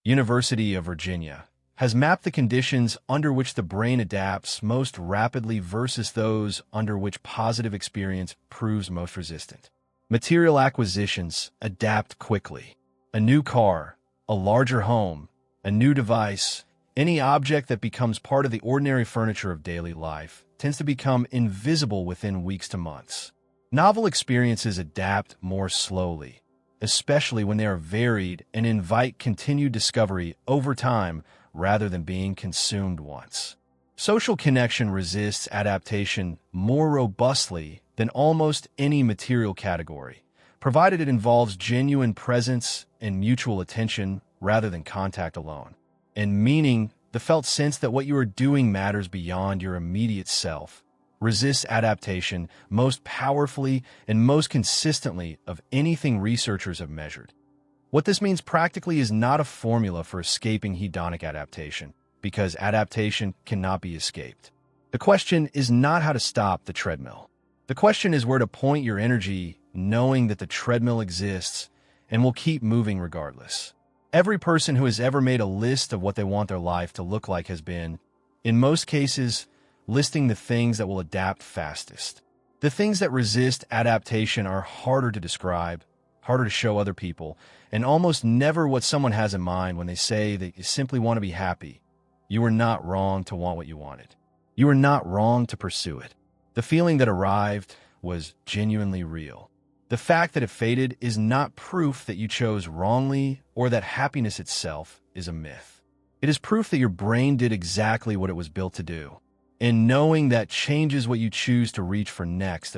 University of Virginia, has mapped the conditions under which the brain adapts most rapidly versus those under which positive experience proves most resistant. Material acquisitions adapt quickly. A new car, a larger home, a new device, any object that becomes part of the ordinary furniture of daily life tends to become invisible within weeks to months. Novel experiences adapt more slowly, especially when they are varied and invite continued discovery over time rather than being consumed once. Social connection resists adaptation more robustly than almost any material category, provided it involves genuine presence and mutual attention rather than contact alone. And meaning, the felt sense that what you are doing matters beyond your immediate self, resists adaptation most powerfully and most consistently of anything researchers have measured. What this means practically is not a formula for escaping hedonic adaptation, because adaptation cannot be escaped. The question is not how to stop the treadmill. The question is where to point your energy, knowing that the treadmill exists and will keep moving regardless. Every person who has ever made a list of what they want their life to look like has been, in most cases, listing the things that will adapt fastest. The things that resist adaptation are harder to describe, harder to show other people, and almost never what someone has in mind when they say that you simply want to be happy. You were not wrong to want what you wanted. You were not wrong to pursue it. The feeling that arrived was genuinely real. The fact that it faded is not proof that you chose wrongly or that happiness itself is a myth. It is proof that your brain did exactly what it was built to do. And knowing that changes what you choose to reach for next.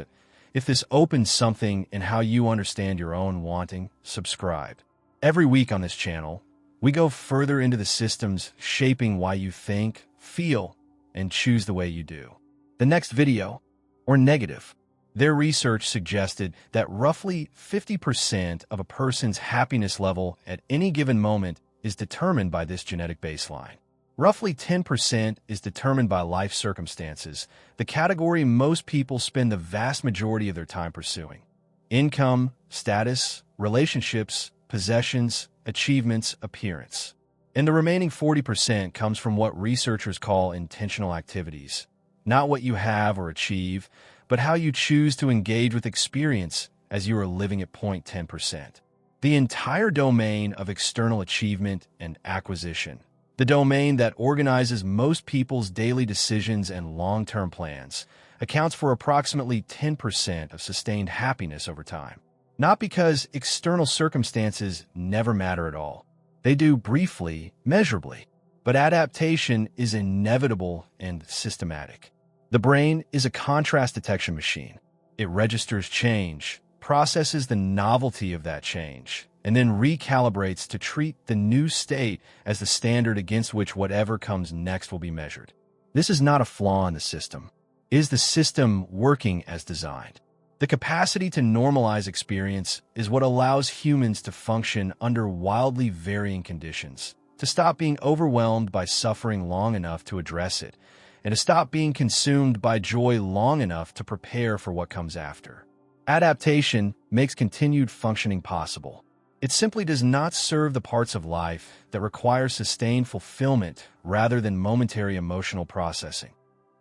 If this opens something in how you understand your own wanting, subscribe. Every week on this channel, we go further into the systems shaping why you think, feel, and choose the way you do. The next video, or negative. Their research suggested that roughly 50% of a person's happiness level at any given moment is determined by this genetic baseline. Roughly 10% is determined by life circumstances, the category most people spend the vast majority of their time pursuing. Income, status, relationships, possessions, achievements, appearance. And the remaining 40% comes from what researchers call intentional activities. Not what you have or achieve, but how you choose to engage with experience as you are living at 0.10%. The entire domain of external achievement and acquisition. The domain that organizes most people's daily decisions and long-term plans accounts for approximately 10% of sustained happiness over time. Not because external circumstances never matter at all. They do briefly, measurably, but adaptation is inevitable and systematic. The brain is a contrast detection machine. It registers change, processes the novelty of that change, and then recalibrates to treat the new state as the standard against which whatever comes next will be measured. This is not a flaw in the system. Is the system working as designed? The capacity to normalize experience is what allows humans to function under wildly varying conditions, to stop being overwhelmed by suffering long enough to address it, and to stop being consumed by joy long enough to prepare for what comes after. Adaptation makes continued functioning possible. It simply does not serve the parts of life that require sustained fulfillment rather than momentary emotional processing.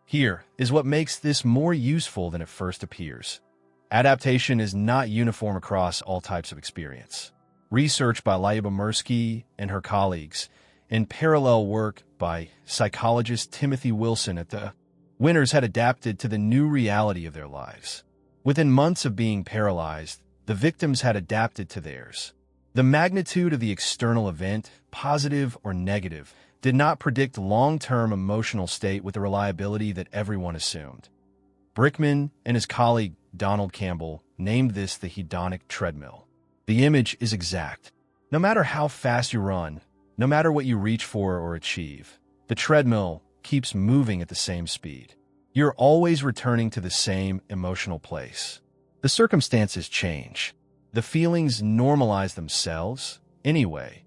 Here is what makes this more useful than it first appears. Adaptation is not uniform across all types of experience. Research by Lyubomirsky and her colleagues, and parallel work by psychologist Timothy Wilson at the winners had adapted to the new reality of their lives. Within months of being paralyzed, the victims had adapted to theirs. The magnitude of the external event, positive or negative, did not predict long-term emotional state with the reliability that everyone assumed. Brickman and his colleague Brickman Campbell named this the hedonic treadmill. The image is exact. No matter how fast you run, no matter what you reach for or achieve, the treadmill keeps moving at the same speed. You're always returning to the same emotional place. The circumstances change. The feelings normalize themselves anyway.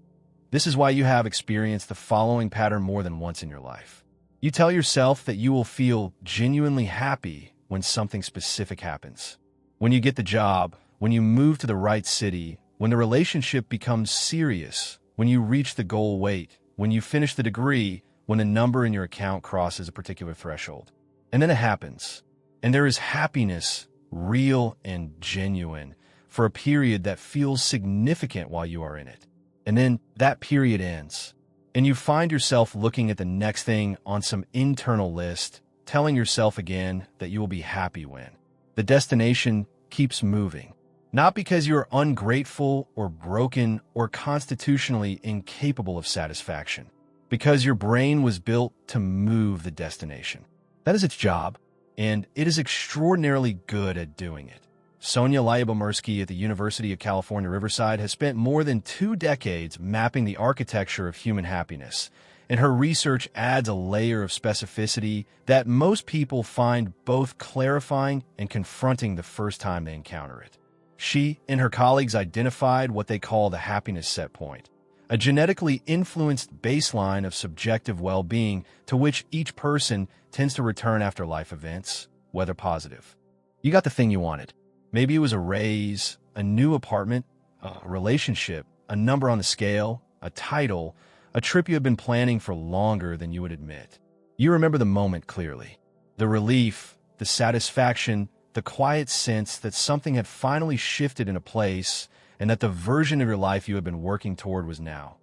This is why you have experienced the following pattern more than once in your life. You tell yourself that you will feel genuinely happy when something specific happens. When you get the job, when you move to the right city, when the relationship becomes serious, when you reach the goal weight, when you finish the degree, when a number in your account crosses a particular threshold. And then it happens. And there is happiness, real and genuine, for a period that feels significant while you are in it. And then that period ends. And you find yourself looking at the next thing on some internal list, telling yourself again that you will be happy when. The destination keeps moving. Not because you're ungrateful or broken or constitutionally incapable of satisfaction, because your brain was built to move the destination. That is its job, and it is extraordinarily good at doing it. Sonja Lyubomirsky at the University of California, Riverside has spent more than 2 decades mapping the architecture of human happiness, and her research adds a layer of specificity that most people find both clarifying and confronting the first time they encounter it. She and her colleagues identified what they call the happiness set point, a genetically influenced baseline of subjective well-being to which each person tends to return after life events, whether positive. You got the thing you wanted. Maybe it was a raise, a new apartment, a relationship, a number on the scale, a title, a trip you had been planning for longer than you would admit. You remember the moment clearly. The relief, the satisfaction, the quiet sense that something had finally shifted into place and that the version of your life you had been working toward was now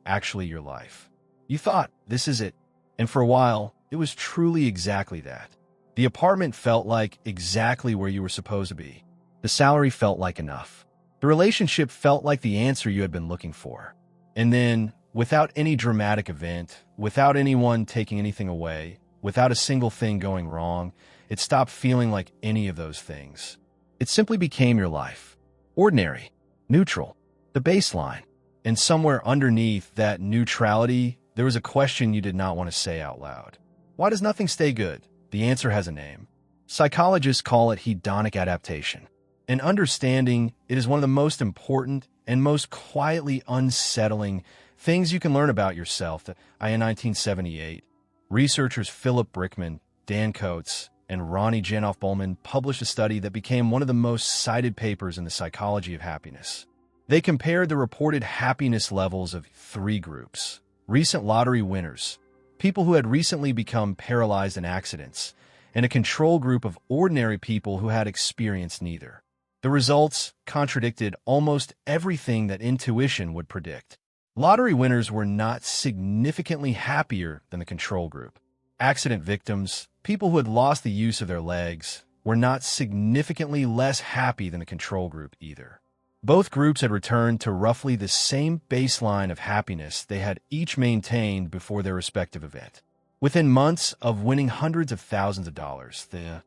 actually your life. You thought, this is it. And for a while, it was truly exactly that. The apartment felt like exactly where you were supposed to be. The salary felt like enough. The relationship felt like the answer you had been looking for. And then, without any dramatic event, without anyone taking anything away, without a single thing going wrong, it stopped feeling like any of those things. It simply became your life. Ordinary, neutral, the baseline. And somewhere underneath that neutrality, there was a question you did not want to say out loud. Why does nothing stay good? The answer has a name. Psychologists call it hedonic adaptation. And understanding it is one of the most important and most quietly unsettling things you can learn about yourself. In 1978, researchers Philip Brickman, Dan Coates, and Ronnie Janoff-Bowman published a study that became one of the most cited papers in the psychology of happiness. They compared the reported happiness levels of 3 groups: recent lottery winners, people who had recently become paralyzed in accidents, and a control group of ordinary people who had experienced neither. The results contradicted almost everything that intuition would predict. Lottery winners were not significantly happier than the control group. Accident victims, people who had lost the use of their legs, were not significantly less happy than the control group either. Both groups had returned to roughly the same baseline of happiness they had each maintained before their respective event. Within months of winning hundreds of thousands of dollars, the